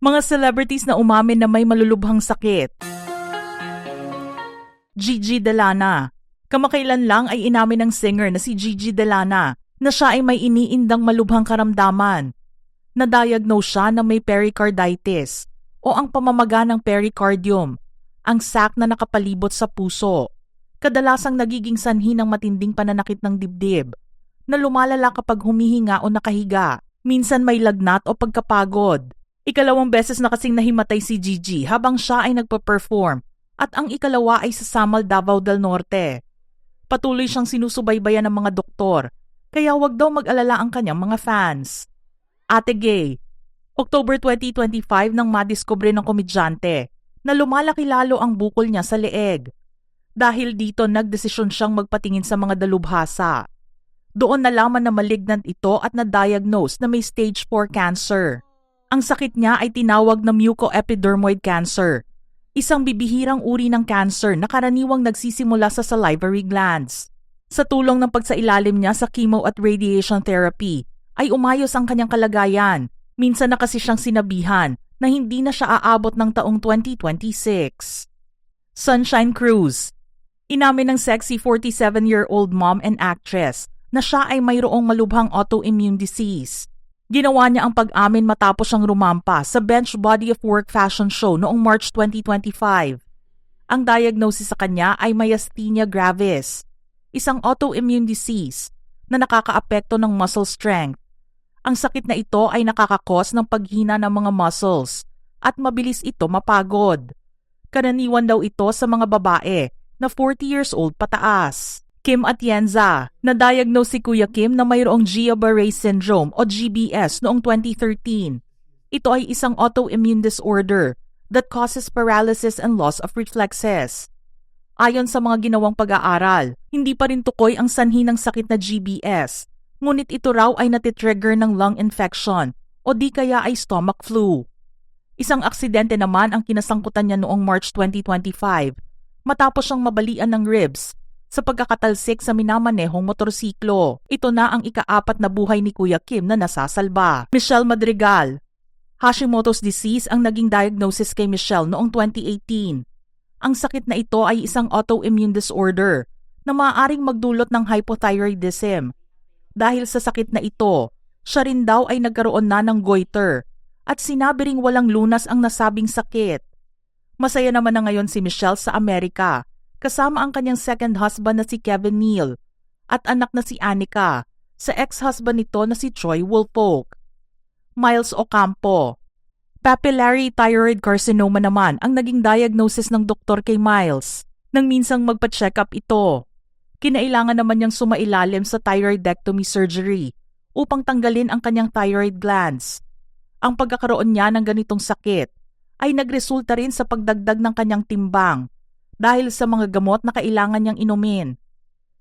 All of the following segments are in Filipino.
Mga celebrities na umamin na may malulubhang sakit. Gigi Delana. Kamakailan lang ay inamin ng singer na si Gigi Delana na siya ay may iniindang malubhang karamdaman. Na-diagnose siya na may pericarditis o ang pamamaga ng pericardium, ang sac na nakapalibot sa puso. Kadalasang nagiging sanhi ng matinding pananakit ng dibdib na lumalala kapag humihinga o nakahiga. Minsan may lagnat o pagkapagod. Ikalawang beses na kasing nahimatay si Gigi habang siya ay nagpa-perform at ang ikalawa ay sa Samal, Davao del Norte. Patuloy siyang sinusubaybayan ng mga doktor kaya wag daw mag-alala ang kanyang mga fans. Ate Gay. October 2025 nang madiskubre ng komedyante na lumalaki lalo ang bukol niya sa leeg. Dahil dito nagdesisyon siyang magpatingin sa mga dalubhasa. Doon nalaman na malignant ito at na-diagnose na may stage 4 cancer. Ang sakit niya ay tinawag na mucoepidermoid cancer, isang bibihirang uri ng cancer na karaniwang nagsisimula sa salivary glands. Sa tulong ng pagsailalim niya sa chemo at radiation therapy, ay umayos ang kanyang kalagayan. Minsan na kasi siyang sinabihan na hindi na siya aabot ng taong 2026. Sunshine Cruz. Inamin ng sexy 47-year-old mom and actress na siya ay mayroong malubhang autoimmune disease. Ginawa niya ang pag-amin matapos siyang rumampa sa Bench Body of Work fashion show noong March 2025. Ang diagnosis sa kanya ay myasthenia gravis, isang autoimmune disease na nakakaapekto ng muscle strength. Ang sakit na ito ay nakakakos ng paghina ng mga muscles at mabilis ito mapagod. Karaniwan daw ito sa mga babae na 40 years old pataas. Kim Atienza. Na-diagnose si Kuya Kim na mayroong Guillain-Barré syndrome o GBS noong 2013. Ito ay isang autoimmune disorder that causes paralysis and loss of reflexes. Ayon sa mga ginawang pag-aaral, hindi pa rin tukoy ang sanhi ng sakit na GBS, ngunit ito raw ay natitrigger ng lung infection o di kaya ay stomach flu. Isang aksidente naman ang kinasangkutan niya noong March 2025 matapos siyang mabalian ng ribs sa pagkakatalsik sa minamanehong motorsiklo. Ito na ang ika-4 na buhay ni Kuya Kim na nasasalba. Michelle Madrigal. Hashimoto's disease ang naging diagnosis kay Michelle noong 2018. Ang sakit na ito ay isang autoimmune disorder na maaaring magdulot ng hypothyroidism. Dahil sa sakit na ito, siya rin daw ay nagkaroon na ng goiter at sinabi ring walang lunas ang nasabing sakit. Masaya naman na ngayon si Michelle sa Amerika kasama ang kanyang second husband na si Kevin Neal at anak na si Anika sa ex-husband nito na si Troy Woolfolk. Miles Ocampo. Papillary thyroid carcinoma naman ang naging diagnosis ng doktor kay Miles nang minsang magpa-check up ito. Kinailangan naman niyang sumailalim sa thyroidectomy surgery upang tanggalin ang kanyang thyroid glands. Ang pagkakaroon niya ng ganitong sakit ay nagresulta rin sa pagdagdag ng kanyang timbang dahil sa mga gamot na kailangan niyang inumin.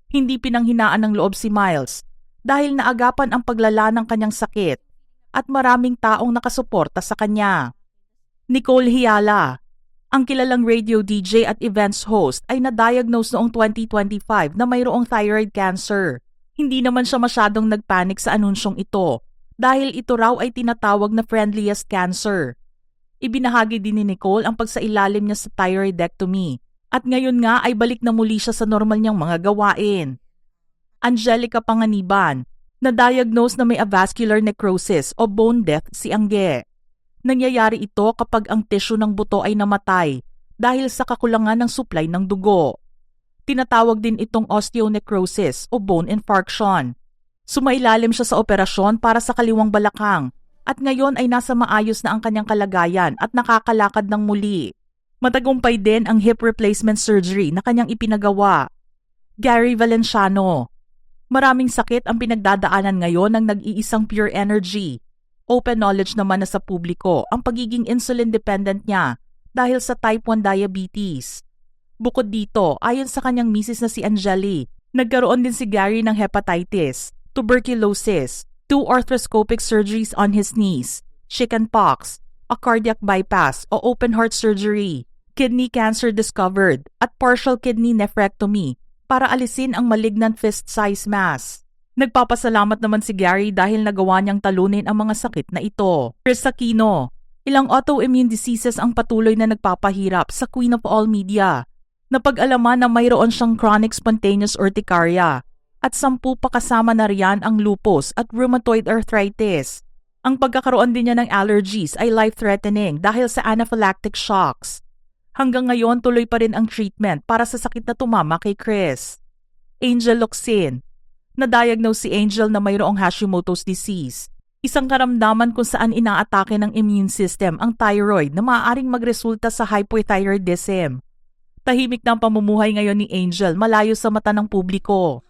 Hindi pinanghinaan ng loob si Miles dahil naagapan ang paglala ng kanyang sakit at maraming taong nakasuporta sa kanya. Nicole Hiala. Ang kilalang radio DJ at events host ay na-diagnose noong 2025 na mayroong thyroid cancer. Hindi naman siya masyadong nagpanik sa anunsyong ito dahil ito raw ay tinatawag na friendliest cancer. Ibinahagi din ni Nicole ang pagsailalim niya sa thyroidectomy at ngayon nga ay balik na muli siya sa normal niyang mga gawain. Angelica Panganiban. Na-diagnose na may avascular necrosis o bone death si Angge. Nangyayari ito kapag ang tissue ng buto ay namatay dahil sa kakulangan ng supply ng dugo. Tinatawag din itong osteonecrosis o bone infarction. Sumailalim siya sa operasyon para sa kaliwang balakang at ngayon ay nasa maayos na ang kanyang kalagayan at nakakalakad ng muli. Matagumpay din ang hip replacement surgery na kanyang ipinagawa. Gary Valenciano. Maraming sakit ang pinagdadaanan ngayon ng nag-iisang Pure Energy. Open knowledge naman na sa publiko ang pagiging insulin dependent niya dahil sa type 1 diabetes. Bukod dito, ayon sa kanyang misis na si Angeli, nagkaroon din si Gary ng hepatitis, tuberculosis, 2 arthroscopic surgeries on his knees, chickenpox, a cardiac bypass o open heart surgery, kidney cancer discovered at partial kidney nephrectomy para alisin ang malignant fist-size mass. Nagpapasalamat naman si Gary dahil nagawa niyang talunin ang mga sakit na ito. Chris Aquino. Ilang autoimmune diseases ang patuloy na nagpapahirap sa Queen of All Media. Napag-alaman na mayroon siyang chronic spontaneous urticaria at 10 pa kasama na riyan ang lupus at rheumatoid arthritis. Ang pagkakaroon din niya ng allergies ay life-threatening dahil sa anaphylactic shocks. Hanggang ngayon tuloy pa rin ang treatment para sa sakit na tumama kay Chris. Angel Locsin. Na-diagnose si Angel na mayroong Hashimoto's disease. Isang karamdaman kung saan inaatake ng immune system ang thyroid na maaaring magresulta sa hypothyroidism. Tahimik na ang pamumuhay ngayon ni Angel malayo sa mata ng publiko.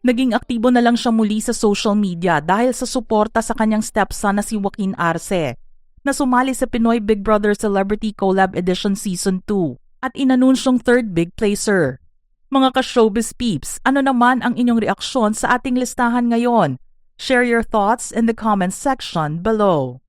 Naging aktibo na lang siya muli sa social media dahil sa suporta sa kanyang stepson na si Joaquin Arce na sumali sa Pinoy Big Brother Celebrity Collab Edition Season 2 at inanunsyong third big placer. Mga ka-showbiz peeps, ano naman ang inyong reaksyon sa ating listahan ngayon? Share your thoughts in the comments section below.